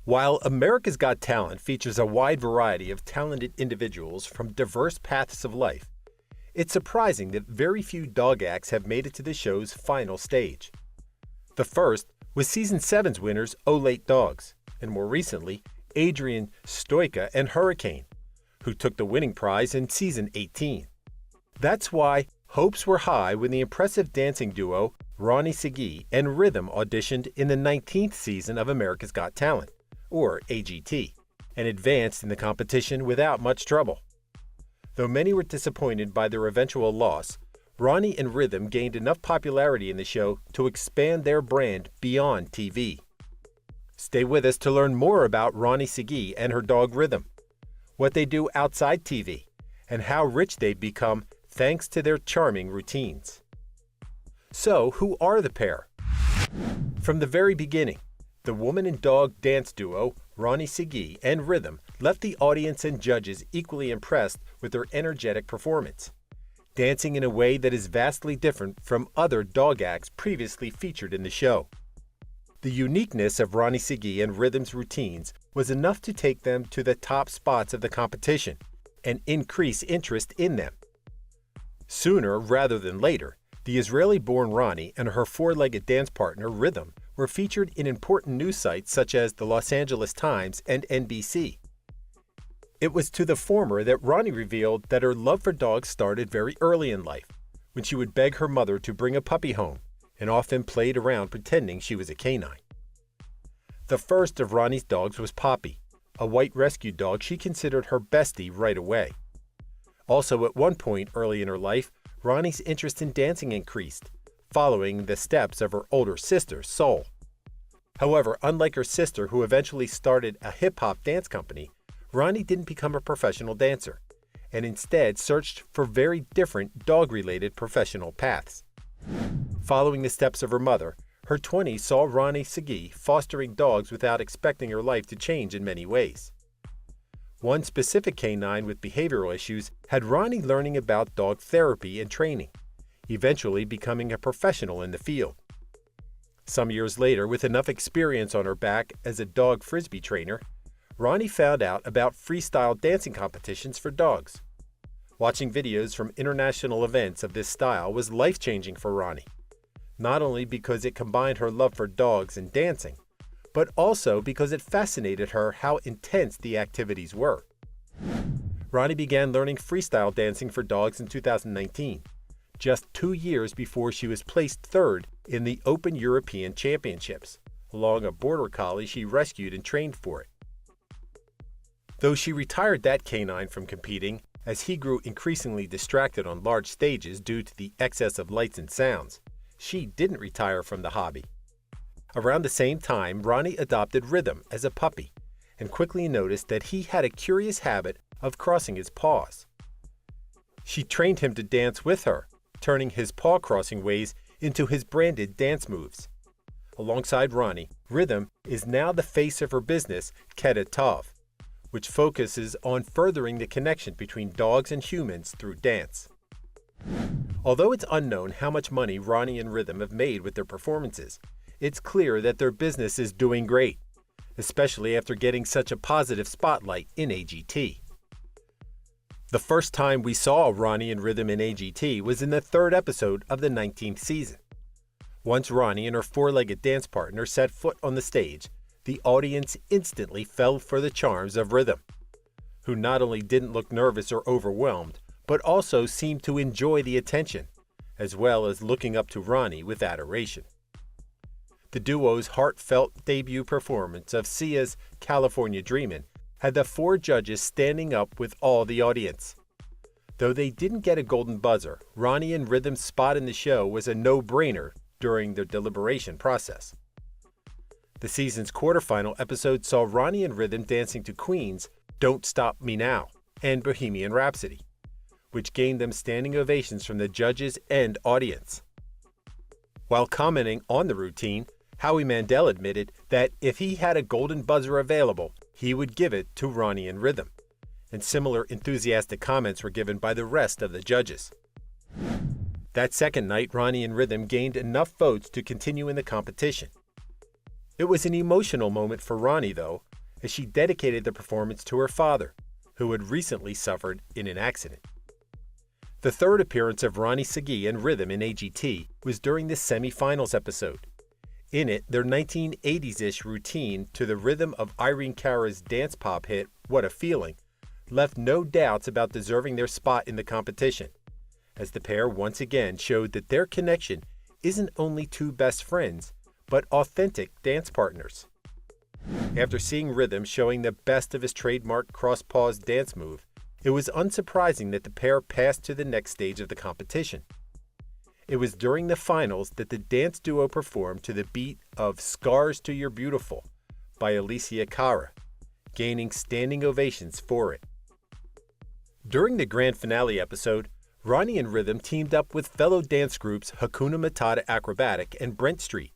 While America's Got Talent features a wide variety of talented individuals from diverse paths of life, it's surprising that very few dog acts have made it to the show's final stage. The first was Season 7's winners Olate Dogs, and more recently, Adrian Stoica and Hurricane, who took the winning prize in Season 18. That's why hopes were high when the impressive dancing duo Roni Sagi and Rhythm auditioned in the 19th season of America's Got Talent, or AGT, and advanced in the competition without much trouble. Though many were disappointed by their eventual loss, Roni and Rhythm gained enough popularity in the show to expand their brand beyond TV. Stay with us to learn more about Roni Sagi and her dog Rhythm, what they do outside TV, and how rich they've become thanks to their charming routines. So, who are the pair? From the very beginning, the woman and dog dance duo Roni Sagi and Rhythm left the audience and judges equally impressed with their energetic performance, dancing in a way that is vastly different from other dog acts previously featured in the show. The uniqueness of Roni Sagi and Rhythm's routines was enough to take them to the top spots of the competition and increase interest in them. Sooner rather than later, the Israeli-born Roni and her four-legged dance partner Rhythm were featured in important news sites such as the Los Angeles Times and NBC. It was to the former that Roni revealed that her love for dogs started very early in life, when she would beg her mother to bring a puppy home, and often played around pretending she was a canine. The first of Roni's dogs was Poppy, a white rescue dog she considered her bestie right away. Also, at one point early in her life, Roni's interest in dancing increased, following the steps of her older sister, Soul. However, unlike her sister, who eventually started a hip-hop dance company, Roni didn't become a professional dancer, and instead searched for very different dog-related professional paths. Following the steps of her mother, her 20s saw Roni Sagi fostering dogs without expecting her life to change in many ways. One specific canine with behavioral issues had Roni learning about dog therapy and training, eventually becoming a professional in the field. Some years later, with enough experience on her back as a dog frisbee trainer, Roni found out about freestyle dancing competitions for dogs. Watching videos from international events of this style was life-changing for Roni, not only because it combined her love for dogs and dancing, but also because it fascinated her how intense the activities were. Roni began learning freestyle dancing for dogs in 2019, just 2 years before she was placed third in the Open European Championships, along a border collie she rescued and trained for it. Though she retired that canine from competing as he grew increasingly distracted on large stages due to the excess of lights and sounds, she didn't retire from the hobby. Around the same time, Roni adopted Rhythm as a puppy and quickly noticed that he had a curious habit of crossing his paws. She trained him to dance with her, turning his paw-crossing ways into his branded dance moves. Alongside Roni, Rhythm is now the face of her business, Keta Tov, which focuses on furthering the connection between dogs and humans through dance. Although it's unknown how much money Roni and Rhythm have made with their performances, it's clear that their business is doing great, especially after getting such a positive spotlight in AGT. The first time we saw Roni and Rhythm in AGT was in the 3rd episode of the 19th season. Once Roni and her four-legged dance partner set foot on the stage, the audience instantly fell for the charms of Rhythm, who not only didn't look nervous or overwhelmed, but also seemed to enjoy the attention, as well as looking up to Roni with adoration. The duo's heartfelt debut performance of Sia's California Dreamin' had the 4 judges standing up with all the audience. Though they didn't get a golden buzzer, Roni and Rhythm's spot in the show was a no-brainer during their deliberation process. The season's quarterfinal episode saw Roni and Rhythm dancing to Queen's Don't Stop Me Now and Bohemian Rhapsody, which gained them standing ovations from the judges and audience. While commenting on the routine, Howie Mandel admitted that if he had a golden buzzer available, he would give it to Roni and Rhythm, and similar enthusiastic comments were given by the rest of the judges. That second night, Roni and Rhythm gained enough votes to continue in the competition. It was an emotional moment for Roni, though, as she dedicated the performance to her father, who had recently suffered in an accident. The third appearance of Roni Sagi and Rhythm in AGT was during the semi-finals episode. In it, their 1980s-ish routine to the rhythm of Irene Cara's dance pop hit What a Feeling left no doubts about deserving their spot in the competition, as the pair once again showed that their connection isn't only two best friends, but authentic dance partners. After seeing Rhythm showing the best of his trademark cross-paws dance move, it was unsurprising that the pair passed to the next stage of the competition. It was during the finals that the dance duo performed to the beat of Scars to Your Beautiful by Alicia Cara, gaining standing ovations for it. During the grand finale episode, Roni and Rhythm teamed up with fellow dance groups Hakuna Matata Acrobatic and Brent Street,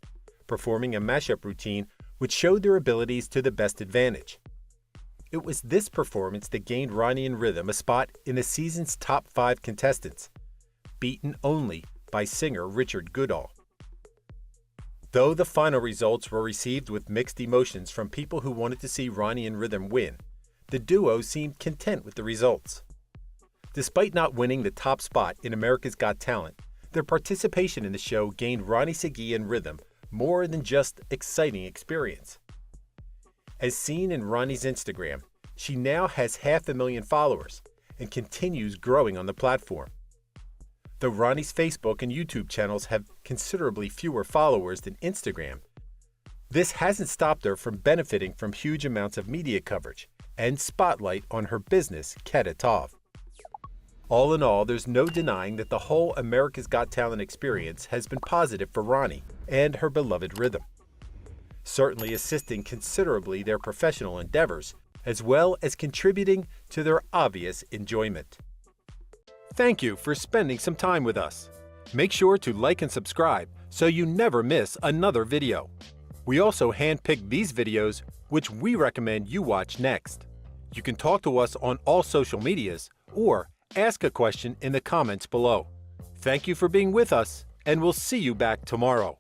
performing a mashup routine which showed their abilities to the best advantage. It was this performance that gained Roni and Rhythm a spot in the season's top 5 contestants, beaten only by singer Richard Goodall. Though the final results were received with mixed emotions from people who wanted to see Roni and Rhythm win, the duo seemed content with the results. Despite not winning the top spot in America's Got Talent, their participation in the show gained Roni Sagi and Rhythm more than just exciting experience. As seen in Roni's Instagram, she now has 500,000 followers and continues growing on the platform. Though Roni's Facebook and YouTube channels have considerably fewer followers than Instagram, this hasn't stopped her from benefiting from huge amounts of media coverage and spotlight on her business, Keta Tov. All in all, there's no denying that the whole America's Got Talent experience has been positive for Roni and her beloved Rhythm, certainly assisting considerably their professional endeavors, as well as contributing to their obvious enjoyment. Thank you for spending some time with us. Make sure to like and subscribe so you never miss another video. We also handpick these videos which we recommend you watch next. You can talk to us on all social medias or ask a question in the comments below. Thank you for being with us, and we'll see you back tomorrow.